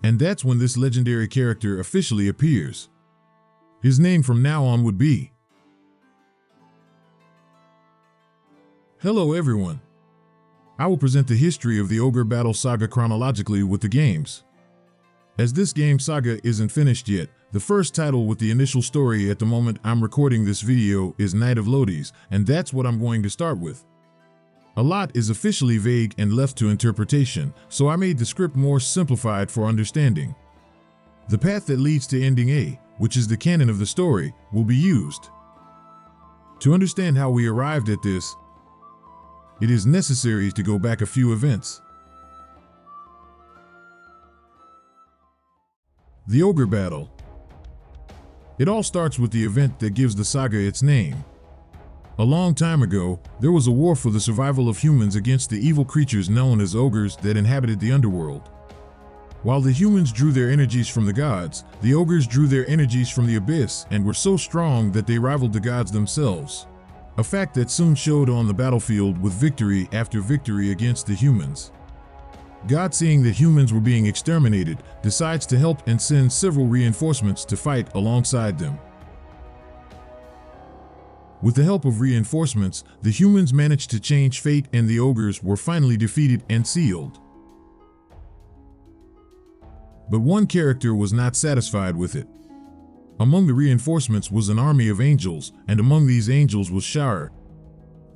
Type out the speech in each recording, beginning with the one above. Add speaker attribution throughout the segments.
Speaker 1: And that's when this legendary character officially appears. His name from now on would be... Hello everyone. I will present the history of the Ogre Battle Saga chronologically with the games. As this game Saga isn't finished yet, the first title with the initial story at the moment I'm recording this video is Knight of Lodis, and that's what I'm going to start with. A lot is officially vague and left to interpretation, so I made the script more simplified for understanding. The path that leads to ending A, which is the canon of the story, will be used. To understand how we arrived at this, it is necessary to go back a few events. The Ogre Battle. It all starts with the event that gives the saga its name. A long time ago, there was a war for the survival of humans against the evil creatures known as ogres that inhabited the underworld. While the humans drew their energies from the gods, the ogres drew their energies from the abyss and were so strong that they rivaled the gods themselves. A fact that soon showed on the battlefield with victory after victory against the humans. God, seeing that humans were being exterminated, decides to help and sends several reinforcements to fight alongside them. With the help of reinforcements, the humans managed to change fate and the ogres were finally defeated and sealed. But one character was not satisfied with it. Among the reinforcements was an army of angels, and among these angels was Shar.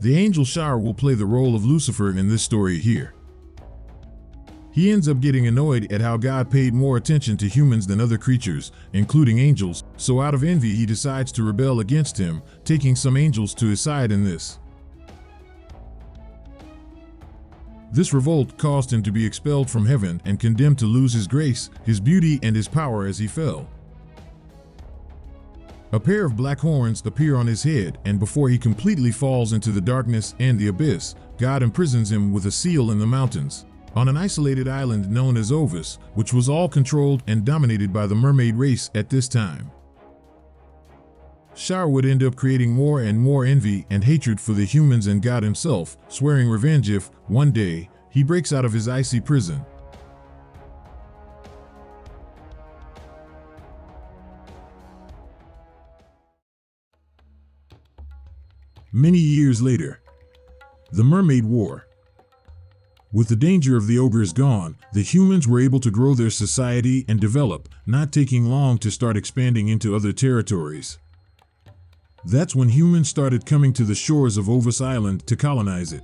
Speaker 1: The angel Shar will play the role of Lucifer in this story here. He ends up getting annoyed at how God paid more attention to humans than other creatures, including angels, so out of envy he decides to rebel against him, taking some angels to his side in this. This revolt caused him to be expelled from heaven and condemned to lose his grace, his beauty, and his power as he fell. A pair of black horns appear on his head, and before he completely falls into the darkness and the abyss, God imprisons him with a seal in the mountains, on an isolated island known as Ovis, which was all controlled and dominated by the mermaid race at this time. Shar would end up creating more and more envy and hatred for the humans and God himself, swearing revenge if, one day, he breaks out of his icy prison. Many years later, the Mermaid War. With the danger of the ogres gone, the humans were able to grow their society and develop, not taking long to start expanding into other territories. That's when humans started coming to the shores of Ovis Island to colonize it.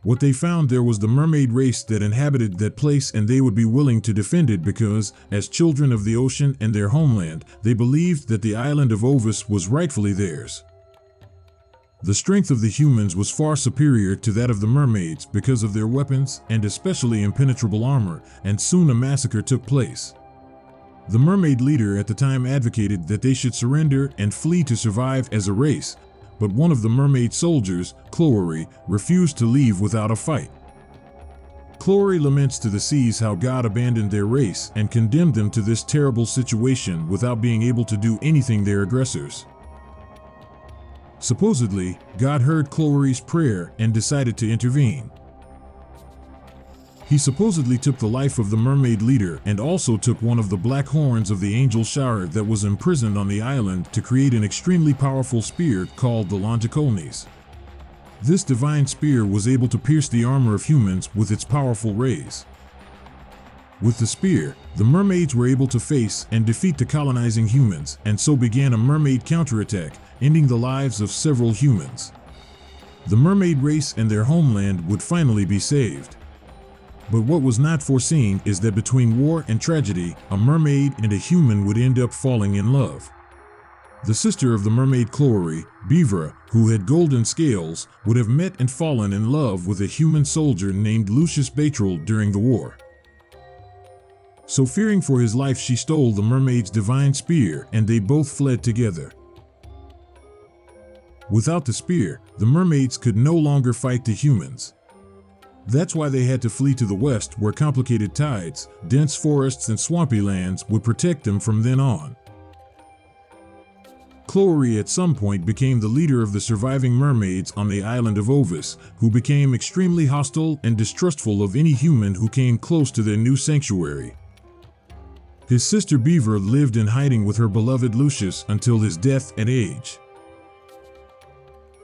Speaker 1: What they found there was the mermaid race that inhabited that place, and they would be willing to defend it because, as children of the ocean and their homeland, they believed that the island of Ovis was rightfully theirs. The strength of the humans was far superior to that of the mermaids because of their weapons and especially impenetrable armor, and soon a massacre took place. The mermaid leader at the time advocated that they should surrender and flee to survive as a race, but one of the mermaid soldiers, Chloe, refused to leave without a fight. Chloe laments to the seas how God abandoned their race and condemned them to this terrible situation without being able to do anything their aggressors. Supposedly, God heard Chloe's prayer and decided to intervene. He supposedly took the life of the mermaid leader and also took one of the black horns of the angel Shar that was imprisoned on the island to create an extremely powerful spear called the Longicolnes. This divine spear was able to pierce the armor of humans with its powerful rays. With the spear, the mermaids were able to face and defeat the colonizing humans, and so began a mermaid counterattack, ending the lives of several humans. The mermaid race and their homeland would finally be saved. But what was not foreseen is that between war and tragedy, a mermaid and a human would end up falling in love. The sister of the mermaid Chloe, Beavra, who had golden scales, would have met and fallen in love with a human soldier named Lucius Batril during the war. So fearing for his life, she stole the mermaid's divine spear and they both fled together. Without the spear, the mermaids could no longer fight the humans. That's why they had to flee to the west, where complicated tides, dense forests, and swampy lands would protect them from then on. Chloe at some point became the leader of the surviving mermaids on the island of Ovis, who became extremely hostile and distrustful of any human who came close to their new sanctuary. His sister Beaver lived in hiding with her beloved Lucius until his death at age.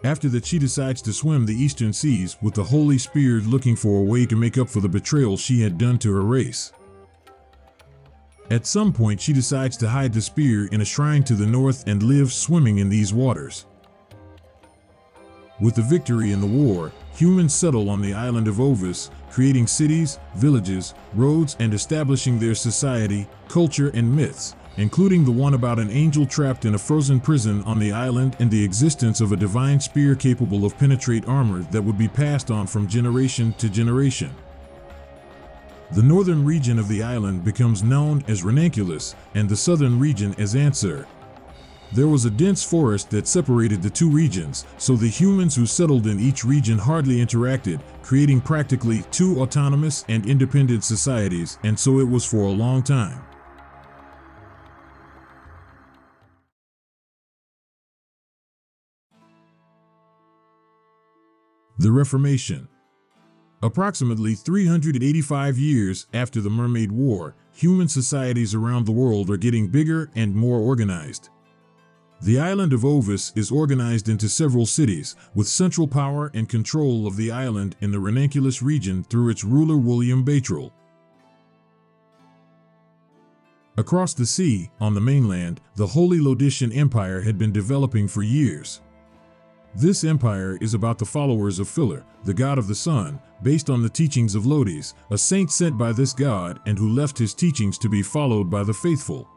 Speaker 1: After that, she decides to swim the eastern seas with the Holy Spear, looking for a way to make up for the betrayal she had done to her race. At some point, she decides to hide the spear in a shrine to the north and live swimming in these waters. With the victory in the war, humans settle on the island of Ovis, creating cities, villages, roads, and establishing their society, culture, and myths, including the one about an angel trapped in a frozen prison on the island and the existence of a divine spear capable of penetrate armor that would be passed on from generation to generation. The northern region of the island becomes known as Ranunculus and the southern region as Ansur. There was a dense forest that separated the two regions, so the humans who settled in each region hardly interacted, creating practically two autonomous and independent societies, and so it was for a long time. The Reformation. Approximately 385 years after the Mermaid War, human societies around the world are getting bigger and more organized. The island of Ovis is organized into several cities, with central power and control of the island in the Ranunculus region through its ruler William Battle. Across the sea, on the mainland, the Holy Lodisian Empire had been developing for years. This empire is about the followers of Philur, the god of the sun, based on the teachings of Lodis, a saint sent by this god and who left his teachings to be followed by the faithful.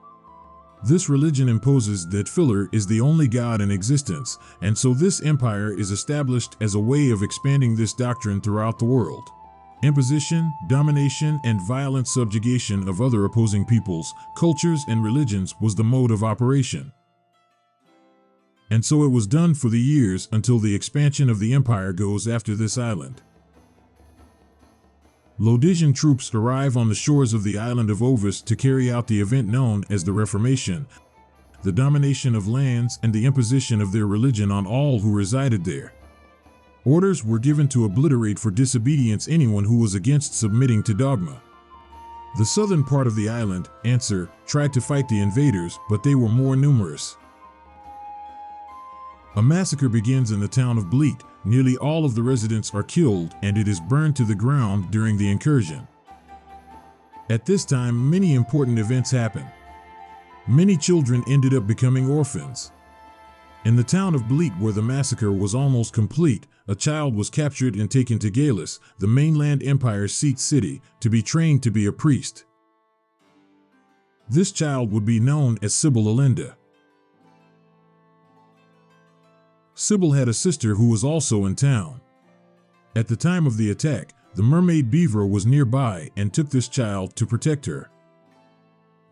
Speaker 1: This religion imposes that Philur is the only god in existence, and so this empire is established as a way of expanding this doctrine throughout the world. Imposition, domination, and violent subjugation of other opposing peoples, cultures, and religions was the mode of operation. And so it was done for the years until the expansion of the empire goes after this island. Lodisian troops arrive on the shores of the island of Ovis to carry out the event known as the Reformation, the domination of lands and the imposition of their religion on all who resided there. Orders were given to obliterate for disobedience anyone who was against submitting to dogma. The southern part of the island, Ansur, tried to fight the invaders, but they were more numerous. A massacre begins in the town of Bleat. Nearly all of the residents are killed, and it is burned to the ground during the incursion. At this time, many important events happen. Many children ended up becoming orphans. In the town of Bleat, where the massacre was almost complete, a child was captured and taken to Galus, the mainland empire's seat city, to be trained to be a priest. This child would be known as Sybil Alinda. Sybil had a sister who was also in town. At the time of the attack, the mermaid Beaver was nearby and took this child to protect her.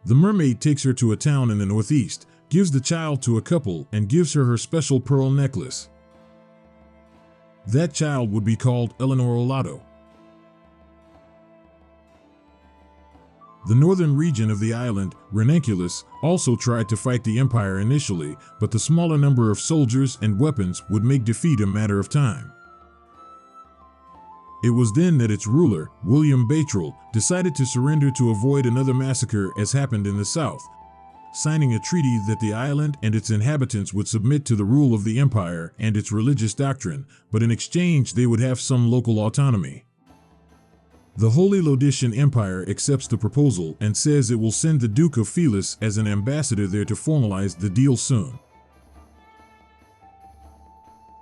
Speaker 1: The mermaid takes her to a town in the northeast, gives the child to a couple, and gives her her special pearl necklace. That child would be called Eleanor Olato. The northern region of the island, Ranunculus, also tried to fight the empire initially, but the smaller number of soldiers and weapons would make defeat a matter of time. It was then that its ruler, William Battle, decided to surrender to avoid another massacre as happened in the south, signing a treaty that the island and its inhabitants would submit to the rule of the empire and its religious doctrine, but in exchange they would have some local autonomy. The Holy Lodisian Empire accepts the proposal and says it will send the Duke of Felis as an ambassador there to formalize the deal soon.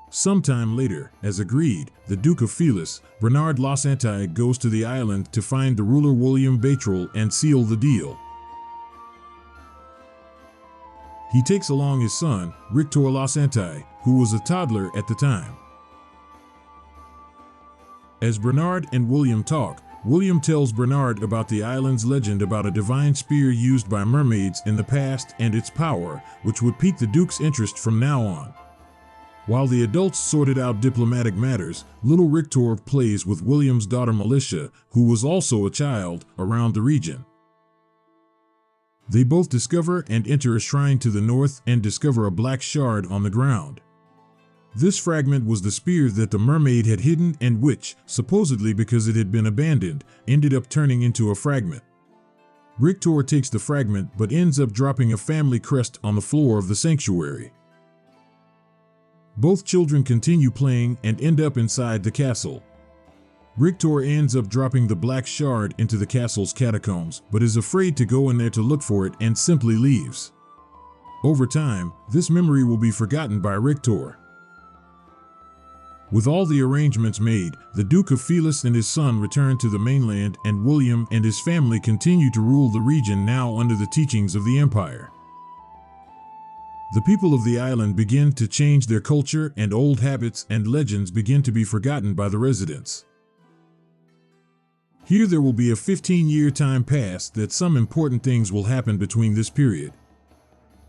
Speaker 1: Sometime later, as agreed, the Duke of Felis, Bernard Losanti, goes to the island to find the ruler William Battle and seal the deal. He takes along his son, Rictor Losanti, who was a toddler at the time. As Bernard and William talk, William tells Bernard about the island's legend about a divine spear used by mermaids in the past and its power, which would pique the Duke's interest from now on. While the adults sorted out diplomatic matters, little Rictor plays with William's daughter Militia, who was also a child, around the region. They both discover and enter a shrine to the north and discover a black shard on the ground. This fragment was the spear that the mermaid had hidden and which, supposedly because it had been abandoned, ended up turning into a fragment. Rictor takes the fragment but ends up dropping a family crest on the floor of the sanctuary. Both children continue playing and end up inside the castle. Rictor ends up dropping the black shard into the castle's catacombs, but is afraid to go in there to look for it and simply leaves. Over time, this memory will be forgotten by Rictor. With all the arrangements made, the Duke of Felis and his son return to the mainland, and William and his family continue to rule the region now under the teachings of the Empire. The people of the island begin to change their culture, and old habits and legends begin to be forgotten by the residents. Here there will be a 15-year time pass that some important things will happen between this period.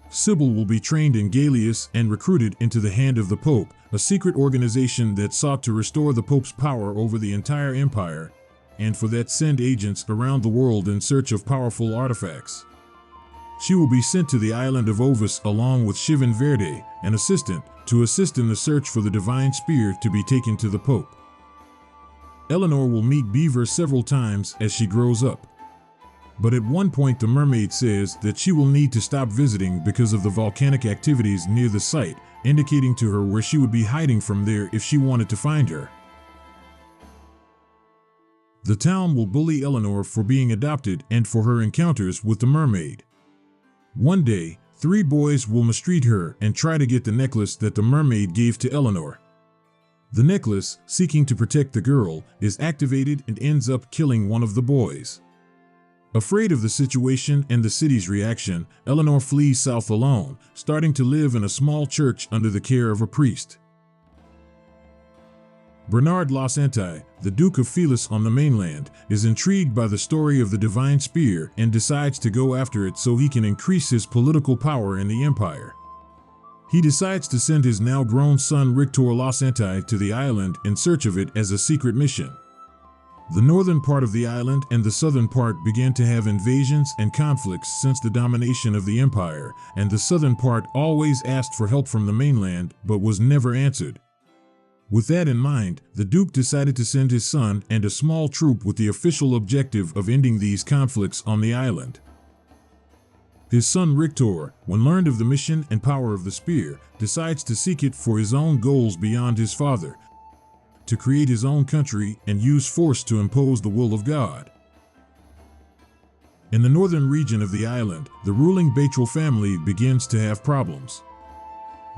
Speaker 1: Sybil will be trained in Gallius and recruited into the Hand of the Pope, a secret organization that sought to restore the Pope's power over the entire empire, and for that send agents around the world in search of powerful artifacts. She will be sent to the island of Ovis along with Shivan Verde, an assistant, to assist in the search for the divine spear to be taken to the Pope. Eleanor will meet Beaver several times as she grows up. But at one point the mermaid says that she will need to stop visiting because of the volcanic activities near the site, indicating to her where she would be hiding from there if she wanted to find her. The town will bully Eleanor for being adopted and for her encounters with the mermaid. One day, 3 boys will mistreat her and try to get the necklace that the mermaid gave to Eleanor. The necklace, seeking to protect the girl, is activated and ends up killing one of the boys. Afraid of the situation and the city's reaction, Eleanor flees south alone, starting to live in a small church under the care of a priest. Bernard Losenti, the Duke of Felis on the mainland, is intrigued by the story of the divine spear and decides to go after it so he can increase his political power in the empire. He decides to send his now grown son Rictor Losenti to the island in search of it as a secret mission. The northern part of the island and the southern part began to have invasions and conflicts since the domination of the empire, and the southern part always asked for help from the mainland but was never answered. With that in mind, the Duke decided to send his son and a small troop with the official objective of ending these conflicts on the island. His son Rictor, when learned of the mission and power of the spear, decides to seek it for his own goals beyond his father, to create his own country and use force to impose the will of God. In the northern region of the island, the ruling Batral family begins to have problems.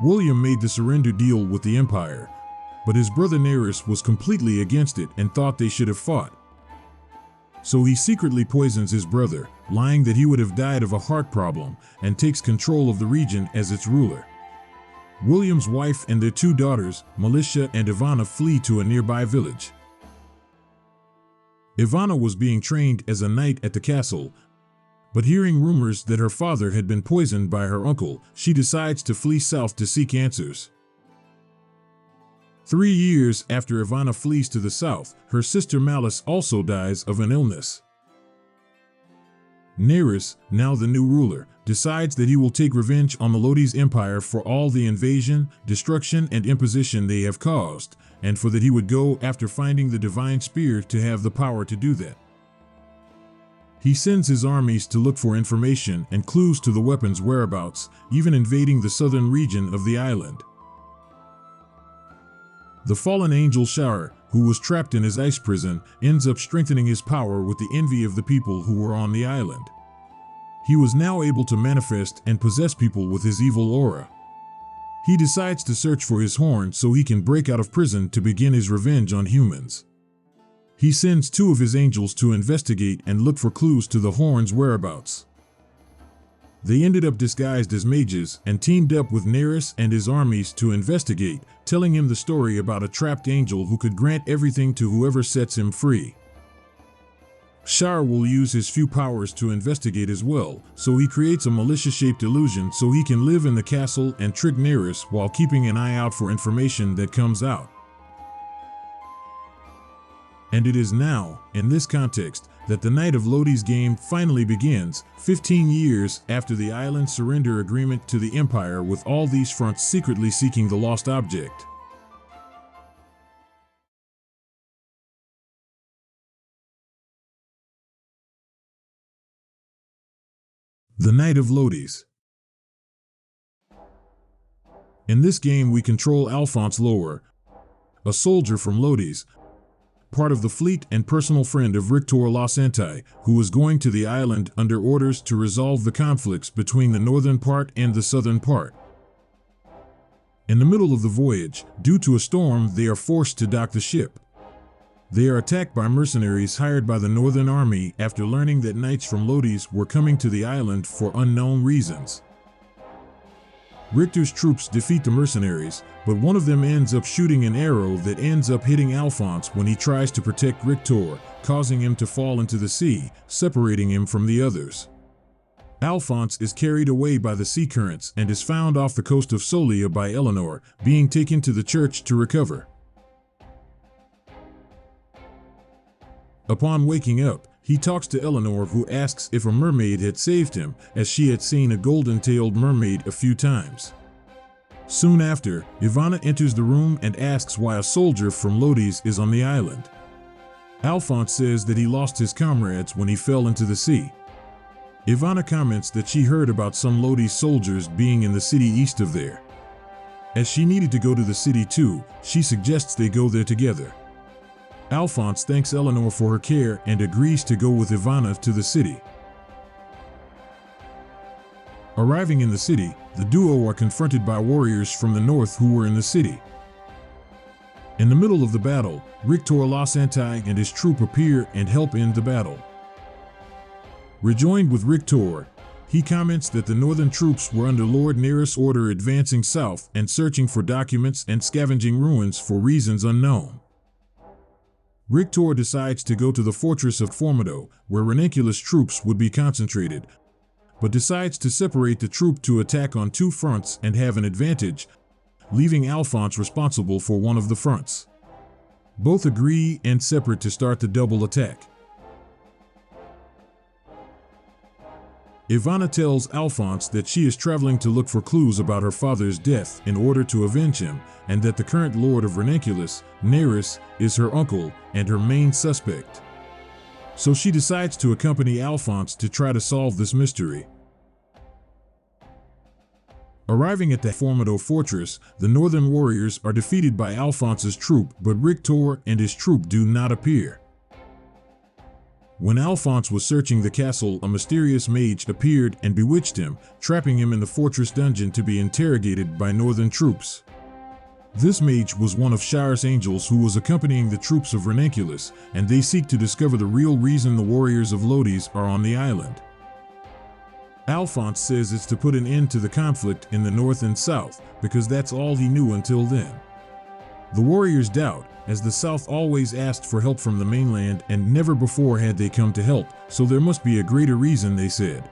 Speaker 1: William made the surrender deal with the Empire, but his brother Nerys was completely against it and thought they should have fought. So he secretly poisons his brother, lying that he would have died of a heart problem, and takes control of the region as its ruler. William's wife and their 2 daughters, Militia and Ivana, flee to a nearby village. Ivana was being trained as a knight at the castle, but hearing rumors that her father had been poisoned by her uncle, she decides to flee south to seek answers. 3 years after Ivana flees to the south, her sister Malice also dies of an illness. Nerys, now the new ruler, decides that he will take revenge on the Lodis Empire for all the invasion, destruction, and imposition they have caused, and for that he would go after finding the divine spear to have the power to do that. He sends his armies to look for information and clues to the weapon's whereabouts, even invading the southern region of the island. The fallen angel Shar, who was trapped in his ice prison, ends up strengthening his power with the envy of the people who were on the island. He was now able to manifest and possess people with his evil aura. He decides to search for his horn so he can break out of prison to begin his revenge on humans. He sends 2 of his angels to investigate and look for clues to the horn's whereabouts. They ended up disguised as mages and teamed up with Nerys and his armies to investigate, telling him the story about a trapped angel who could grant everything to whoever sets him free. Shar will use his few powers to investigate as well, so he creates a militia-shaped illusion so he can live in the castle and trick Nerys while keeping an eye out for information that comes out. And it is now, in this context, that the Knight of Lodis game finally begins, 15 years after the island's surrender agreement to the Empire, with all these fronts secretly seeking the lost object. The Knight of Lodis. In this game we control Alphonse Lower, a soldier from Lodis, part of the fleet and personal friend of Rictor Losanti, who was going to the island under orders to resolve the conflicts between the northern part and the southern part. In the middle of the voyage, due to a storm, they are forced to dock the ship. They are attacked by mercenaries hired by the Northern Army after learning that knights from Lodis were coming to the island for unknown reasons. Richter's troops defeat the mercenaries, but one of them ends up shooting an arrow that ends up hitting Alphonse when he tries to protect Rictor, causing him to fall into the sea, separating him from the others. Alphonse is carried away by the sea currents and is found off the coast of Solia by Eleanor, being taken to the church to recover. Upon waking up, he talks to Eleanor, who asks if a mermaid had saved him, as she had seen a golden-tailed mermaid a few times. Soon after, Ivana enters the room and asks why a soldier from Lodis is on the island. Alphonse says that he lost his comrades when he fell into the sea. Ivana comments that she heard about some Lodis soldiers being in the city east of there. As she needed to go to the city too, she suggests they go there together. Alphonse thanks Eleanor for her care and agrees to go with Ivana to the city. Arriving in the city, the duo are confronted by warriors from the north who were in the city. In the middle of the battle, Rictor Losanti and his troop appear and help end the battle. Rejoined with Rictor, he comments that the northern troops were under Lord Neris' order advancing south and searching for documents and scavenging ruins for reasons unknown. Rictor decides to go to the fortress of Formido, where Ranunculus troops would be concentrated, but decides to separate the troop to attack on two fronts and have an advantage, leaving Alphonse responsible for one of the fronts. Both agree and separate to start the double attack. Ivana tells Alphonse that she is traveling to look for clues about her father's death in order to avenge him, and that the current lord of Ranunculus, Neris, is her uncle and her main suspect. So she decides to accompany Alphonse to try to solve this mystery. Arriving at the Formido fortress, the northern warriors are defeated by Alphonse's troop, but Rictor and his troop do not appear. When Alphonse was searching the castle, a mysterious mage appeared and bewitched him, trapping him in the fortress dungeon to be interrogated by northern troops. This mage was one of Shire's angels who was accompanying the troops of Ranunculus, and they seek to discover the real reason the warriors of Lodis are on the island. Alphonse says it's to put an end to the conflict in the north and south, because that's all he knew until then. The warriors doubt, as the South always asked for help from the mainland and never before had they come to help, so there must be a greater reason, they said.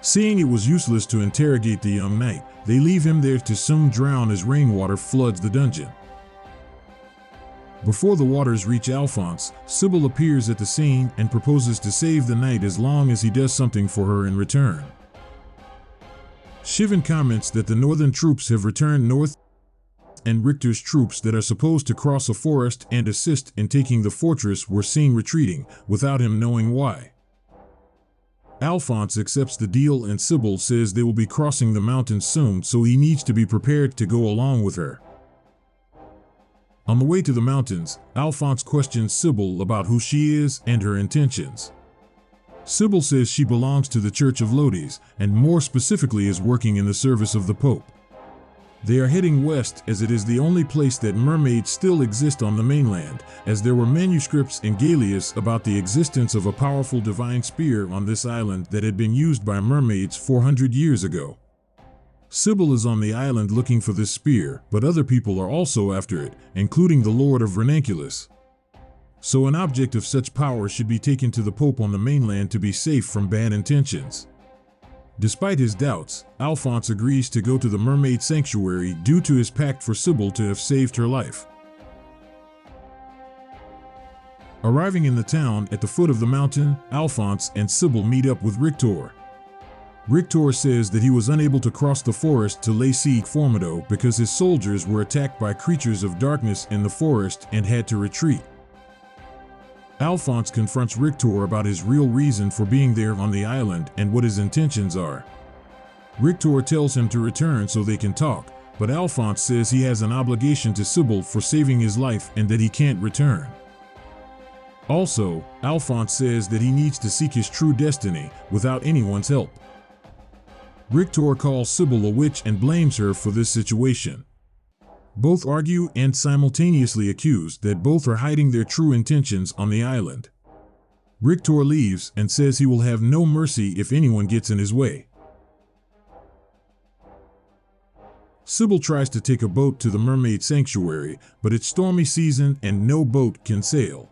Speaker 1: Seeing it was useless to interrogate the young knight, they leave him there to soon drown as rainwater floods the dungeon. Before the waters reach Alphonse, Sybil appears at the scene and proposes to save the knight as long as he does something for her in return. Shivan comments that the northern troops have returned north, and Richter's troops that are supposed to cross a forest and assist in taking the fortress were seen retreating, without him knowing why. Alphonse accepts the deal and Sybil says they will be crossing the mountains soon, so he needs to be prepared to go along with her. On the way to the mountains, Alphonse questions Sybil about who she is and her intentions. Sybil says she belongs to the Church of Lodis, and more specifically is working in the service of the Pope. They are heading west as it is the only place that mermaids still exist on the mainland, as there were manuscripts in Gallius about the existence of a powerful divine spear on this island that had been used by mermaids 400 years ago. Sybil is on the island looking for this spear, but other people are also after it, including the Lord of Ranunculus. So an object of such power should be taken to the Pope on the mainland to be safe from bad intentions. Despite his doubts, Alphonse agrees to go to the mermaid sanctuary due to his pact for Sybil to have saved her life. Arriving in the town at the foot of the mountain, Alphonse and Sybil meet up with Rictor. Rictor says that he was unable to cross the forest to lay siege Formido because his soldiers were attacked by creatures of darkness in the forest and had to retreat. Alphonse confronts Rictor about his real reason for being there on the island and what his intentions are. Rictor tells him to return so they can talk, but Alphonse says he has an obligation to Sybil for saving his life and that he can't return. Also, Alphonse says that he needs to seek his true destiny without anyone's help. Rictor calls Sybil a witch and blames her for this situation. Both argue and simultaneously accuse that both are hiding their true intentions on the island. Rictor leaves and says he will have no mercy if anyone gets in his way. Sybil tries to take a boat to the mermaid sanctuary, but it's stormy season and no boat can sail.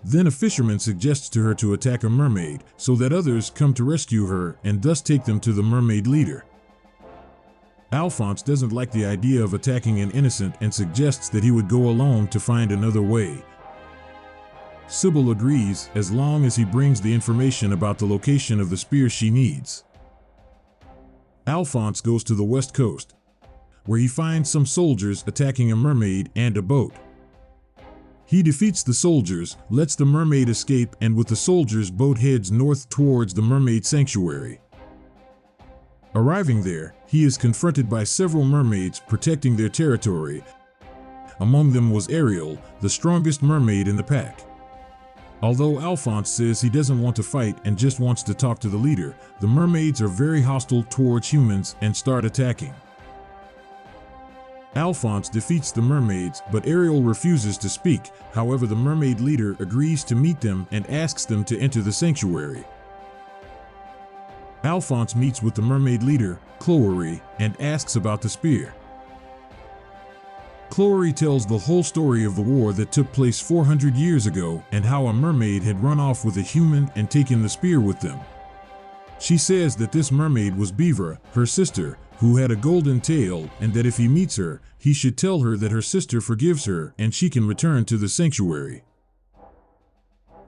Speaker 1: Then a fisherman suggests to her to attack a mermaid so that others come to rescue her and thus take them to the mermaid leader. Alphonse doesn't like the idea of attacking an innocent and suggests that he would go alone to find another way. Sybil agrees as long as he brings the information about the location of the spear she needs. Alphonse goes to the west coast, where he finds some soldiers attacking a mermaid and a boat. He defeats the soldiers, lets the mermaid escape, and with the soldiers' boat heads north towards the mermaid sanctuary. Arriving there, he is confronted by several mermaids protecting their territory. Among them was Ariel, the strongest mermaid in the pack. Although Alphonse says he doesn't want to fight and just wants to talk to the leader, the mermaids are very hostile towards humans and start attacking. Alphonse defeats the mermaids, but Ariel refuses to speak. However, the mermaid leader agrees to meet them and asks them to enter the sanctuary. Alphonse meets with the mermaid leader, Chloe, and asks about the spear. Chloe tells the whole story of the war that took place 400 years ago and how a mermaid had run off with a human and taken the spear with them. She says that this mermaid was Beaver, her sister, who had a golden tail, and that if he meets her, he should tell her that her sister forgives her and she can return to the sanctuary.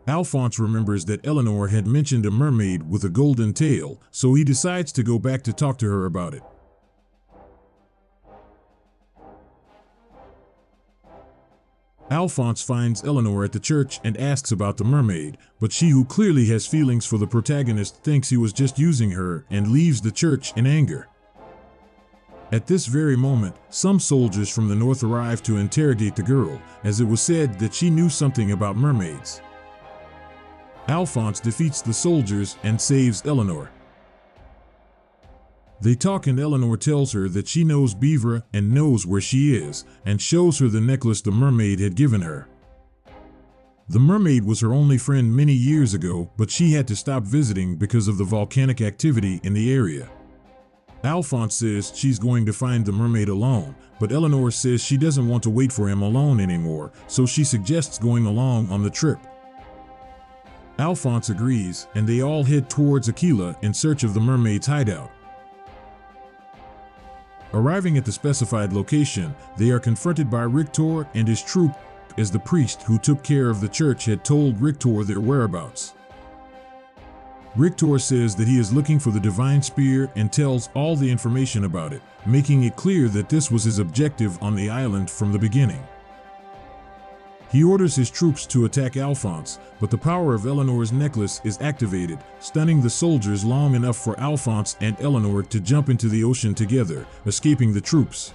Speaker 1: Alphonse remembers that Eleanor had mentioned a mermaid with a golden tail, so he decides to go back to talk to her about it. Alphonse finds Eleanor at the church and asks about the mermaid, but she, who clearly has feelings for the protagonist, thinks he was just using her and leaves the church in anger. At this very moment, some soldiers from the north arrive to interrogate the girl, as it was said that she knew something about mermaids. Alphonse defeats the soldiers and saves Eleanor. They talk and Eleanor tells her that she knows Beaver and knows where she is, and shows her the necklace the mermaid had given her. The mermaid was her only friend many years ago, but she had to stop visiting because of the volcanic activity in the area. Alphonse says she's going to find the mermaid alone, but Eleanor says she doesn't want to wait for him alone anymore, so she suggests going along on the trip. Alphonse agrees, and they all head towards Aquila in search of the mermaid's hideout. Arriving at the specified location, they are confronted by Rictor and his troop, as the priest who took care of the church had told Rictor their whereabouts. Rictor says that he is looking for the divine spear and tells all the information about it, making it clear that this was his objective on the island from the beginning. He orders his troops to attack Alphonse, but the power of Eleanor's necklace is activated, stunning the soldiers long enough for Alphonse and Eleanor to jump into the ocean together, escaping the troops.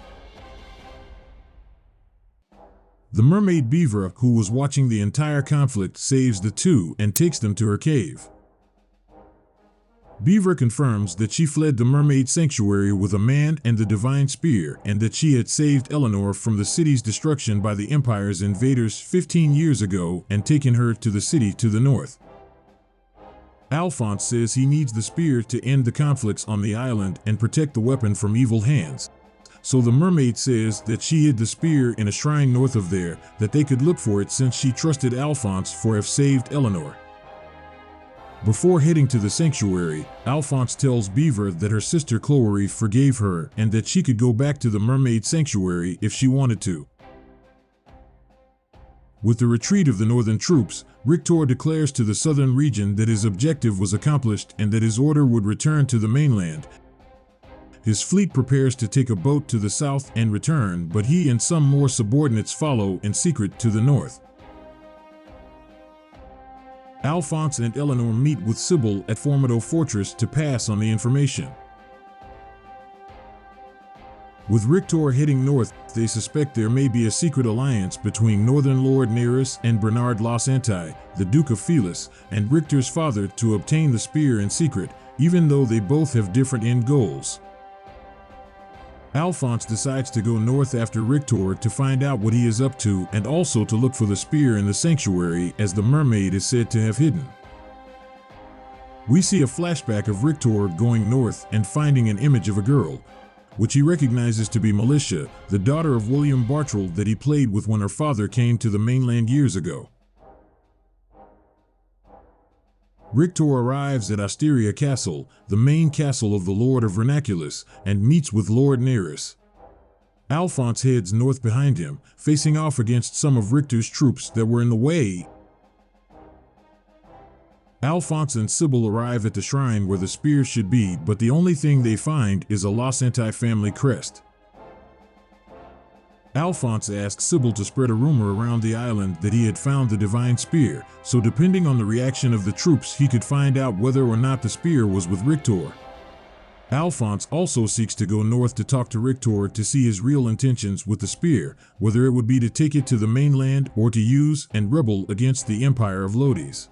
Speaker 1: The mermaid Beaver, who was watching the entire conflict, saves the two and takes them to her cave. Beaver confirms that she fled the mermaid sanctuary with a man and the divine spear, and that she had saved Eleanor from the city's destruction by the Empire's invaders 15 years ago and taken her to the city to the north. Alphonse says he needs the spear to end the conflicts on the island and protect the weapon from evil hands. So the mermaid says that she hid the spear in a shrine north of there, that they could look for it since she trusted Alphonse for have saved Eleanor. Before heading to the sanctuary, Alphonse tells Beaver that her sister Chloe forgave her and that she could go back to the mermaid sanctuary if she wanted to. With the retreat of the northern troops, Rictor declares to the southern region that his objective was accomplished and that his order would return to the mainland. His fleet prepares to take a boat to the south and return, but he and some more subordinates follow in secret to the north. Alphonse and Eleanor meet with Sybil at Formido Fortress to pass on the information. With Rictor heading north, they suspect there may be a secret alliance between Northern Lord Neris and Bernard Losanti, the Duke of Felis, and Rictor's father to obtain the spear in secret, even though they both have different end goals. Alphonse decides to go north after Rictor to find out what he is up to and also to look for the spear in the sanctuary as the mermaid is said to have hidden. We see a flashback of Rictor going north and finding an image of a girl, which he recognizes to be Militia, the daughter of William Bartrell that he played with when her father came to the mainland years ago. Rictor arrives at Asteria Castle, the main castle of the Lord of Vernaculus, and meets with Lord Neris. Alphonse heads north behind him, facing off against some of Rictor's troops that were in the way. Alphonse and Sybil arrive at the shrine where the spear should be, but the only thing they find is a Losanti family crest. Alphonse asks Sybil to spread a rumor around the island that he had found the divine spear, so depending on the reaction of the troops he could find out whether or not the spear was with Rictor. Alphonse also seeks to go north to talk to Rictor to see his real intentions with the spear, whether it would be to take it to the mainland or to use and rebel against the Empire of Lodis.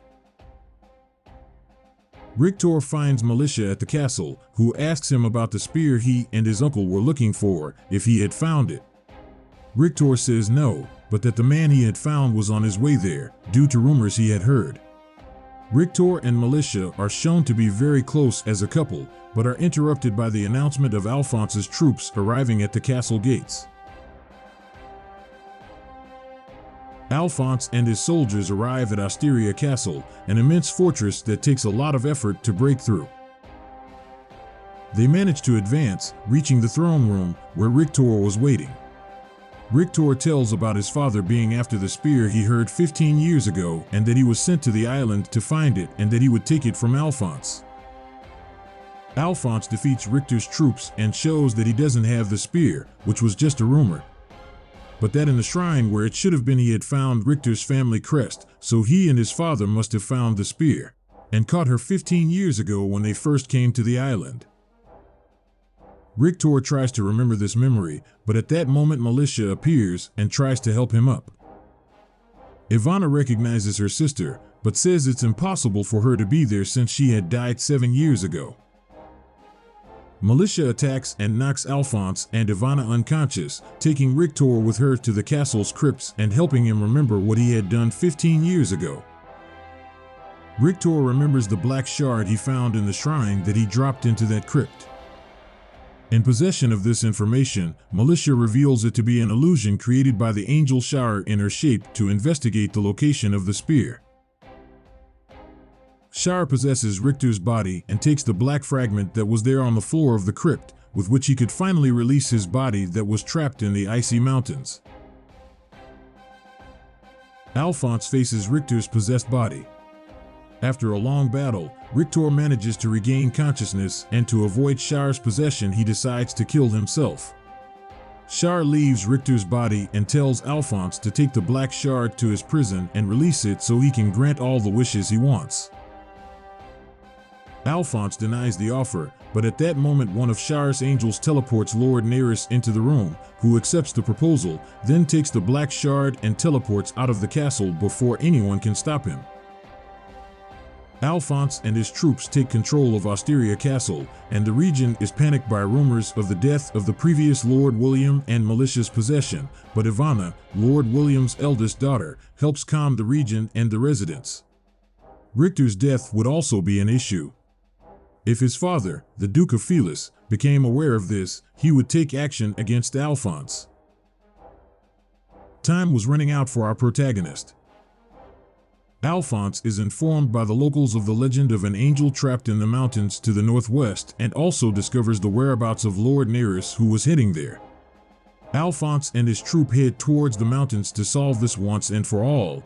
Speaker 1: Rictor finds Militia at the castle, who asks him about the spear he and his uncle were looking for, if he had found it. Rictor says no, but that the man he had found was on his way there, due to rumors he had heard. Rictor and Militia are shown to be very close as a couple, but are interrupted by the announcement of Alphonse's troops arriving at the castle gates. Alphonse and his soldiers arrive at Asteria Castle, an immense fortress that takes a lot of effort to break through. They manage to advance, reaching the throne room, where Rictor was waiting. Rictor tells about his father being after the spear he heard 15 years ago and that he was sent to the island to find it and that he would take it from Alphonse. Alphonse defeats Rictor's troops and shows that he doesn't have the spear, which was just a rumor, but that in the shrine where it should have been he had found Rictor's family crest, so he and his father must have found the spear and caught her 15 years ago when they first came to the island. Rictor tries to remember this memory, but at that moment Militia appears and tries to help him up. Ivana recognizes her sister, but says it's impossible for her to be there since she had died 7 years ago. Militia attacks and knocks Alphonse and Ivana unconscious, taking Rictor with her to the castle's crypts and helping him remember what he had done 15 years ago. Rictor remembers the black shard he found in the shrine that he dropped into that crypt. In possession of this information, Militia reveals it to be an illusion created by the angel Shar in her shape to investigate the location of the spear. Shar possesses Rictor's body and takes the black fragment that was there on the floor of the crypt, with which he could finally release his body that was trapped in the icy mountains. Alphonse faces Rictor's possessed body. After a long battle, Rictor manages to regain consciousness, and to avoid Shar's possession he decides to kill himself. Shar leaves Rictor's body and tells Alphonse to take the black shard to his prison and release it so he can grant all the wishes he wants. Alphonse denies the offer, but at that moment one of Shar's angels teleports Lord Neris into the room, who accepts the proposal, then takes the black shard and teleports out of the castle before anyone can stop him. Alphonse and his troops take control of Asteria Castle, and the region is panicked by rumors of the death of the previous Lord William and Militia's possession, but Ivana, Lord William's eldest daughter, helps calm the region and the residents. Rictor's death would also be an issue. If his father, the Duke of Felis, became aware of this, he would take action against Alphonse. Time was running out for our protagonist. Alphonse is informed by the locals of the legend of an angel trapped in the mountains to the northwest and also discovers the whereabouts of Lord Neris, who was heading there. Alphonse and his troop head towards the mountains to solve this once and for all,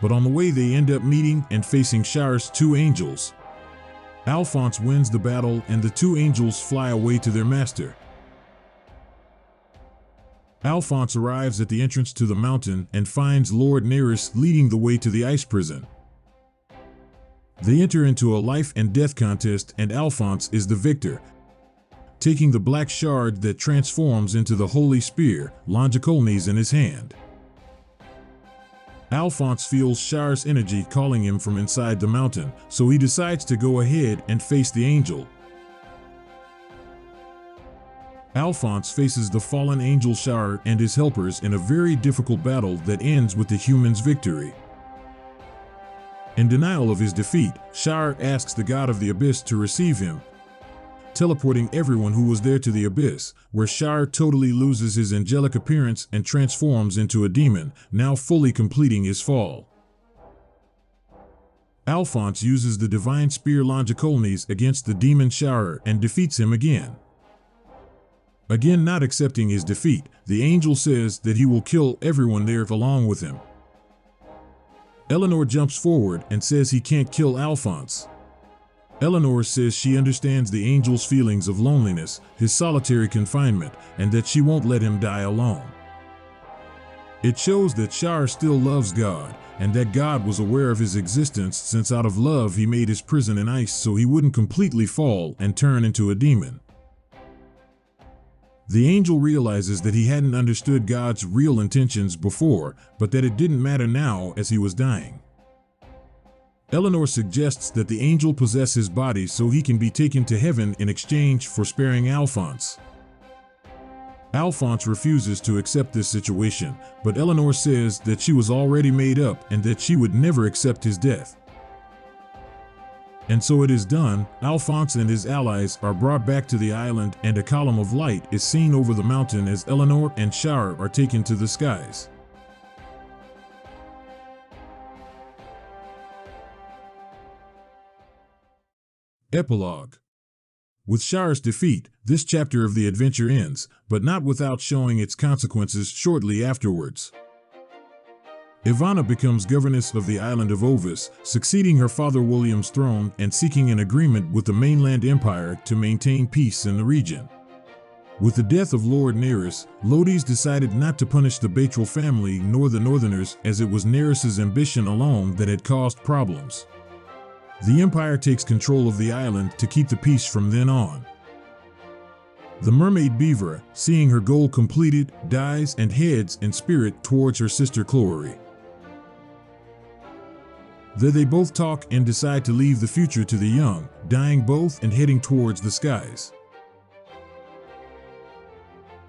Speaker 1: but on the way they end up meeting and facing Shar's two angels. Alphonse wins the battle and the two angels fly away to their master. Alphonse arrives at the entrance to the mountain and finds Lord Neris leading the way to the ice prison. They enter into a life and death contest, and Alphonse is the victor, taking the black shard that transforms into the holy spear, Longicolnes, in his hand. Alphonse feels Char's energy calling him from inside the mountain, so he decides to go ahead and face the angel. Alphonse faces the fallen angel Char and his helpers in a very difficult battle that ends with the human's victory. In denial of his defeat, Char asks the god of the abyss to receive him, teleporting everyone who was there to the abyss, where Char totally loses his angelic appearance and transforms into a demon, now fully completing his fall. Alphonse uses the divine spear Longicolnes against the demon Char and defeats him again. Again, not accepting his defeat, the angel says that he will kill everyone there along with him. Eleanor jumps forward and says he can't kill Alphonse. Eleanor says she understands the angel's feelings of loneliness, his solitary confinement, and that she won't let him die alone. It shows that Char still loves God, and that God was aware of his existence, since out of love he made his prison in ice so he wouldn't completely fall and turn into a demon. The angel realizes that he hadn't understood God's real intentions before, but that it didn't matter now as he was dying. Eleanor suggests that the angel possess his body so he can be taken to heaven in exchange for sparing Alphonse. Alphonse refuses to accept this situation, but Eleanor says that she was already made up and that she would never accept his death. And so it is done. Alphonse and his allies are brought back to the island, and a column of light is seen over the mountain as Eleanor and Char are taken to the skies. Epilogue. With Char's defeat, this chapter of the adventure ends, but not without showing its consequences shortly afterwards. Ivana becomes governess of the island of Ovis, succeeding her father William's throne and seeking an agreement with the mainland empire to maintain peace in the region. With the death of Lord Nerys, Lodis decided not to punish the Batral family nor the Northerners, as it was Nerys' ambition alone that had caused problems. The Empire takes control of the island to keep the peace from then on. The mermaid Beaver, seeing her goal completed, dies and heads in spirit towards her sister Chloe. There they both talk and decide to leave the future to the young, dying both and heading towards the skies.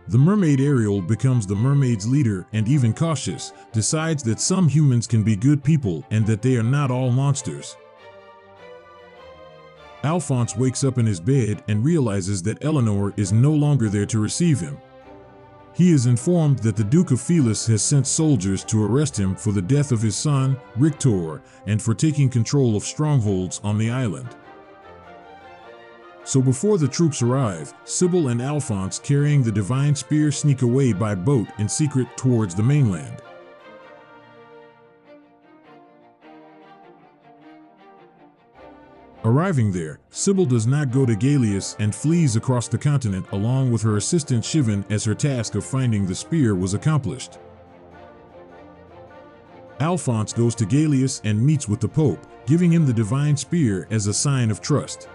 Speaker 1: The mermaid Ariel becomes the mermaid's leader and, even cautious, decides that some humans can be good people and that they are not all monsters. Alphonse wakes up in his bed and realizes that Eleanor is no longer there to receive him. He is informed that the Duke of Felis has sent soldiers to arrest him for the death of his son, Rictor, and for taking control of strongholds on the island. So before the troops arrive, Sybil and Alphonse carrying the divine spear sneak away by boat in secret towards the mainland. Arriving there, Sybil does not go to Galeus and flees across the continent along with her assistant Shivan as her task of finding the spear was accomplished. Alphonse goes to Galeus and meets with the Pope, giving him the divine spear as a sign of trust.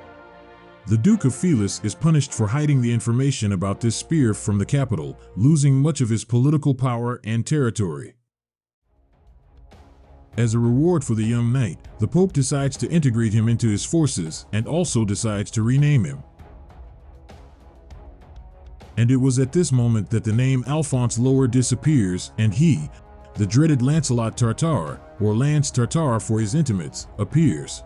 Speaker 1: The Duke of Felis is punished for hiding the information about this spear from the capital, losing much of his political power and territory. As a reward for the young knight, the Pope decides to integrate him into his forces and also decides to rename him. And it was at this moment that the name Alphonse Lower disappears and he, the dreaded Lancelot Tartar, or Lance Tartar for his intimates, appears.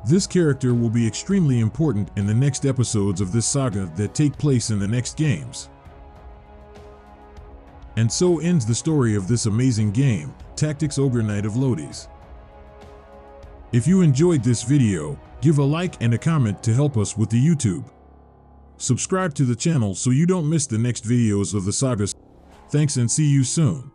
Speaker 1: This character will be extremely important in the next episodes of this saga that take place in the next games. And so ends the story of this amazing game, Tactics Ogre Knight of Lodis. If you enjoyed this video, give a like and a comment to help us with the YouTube. Subscribe to the channel so you don't miss the next videos of the saga. Thanks and see you soon.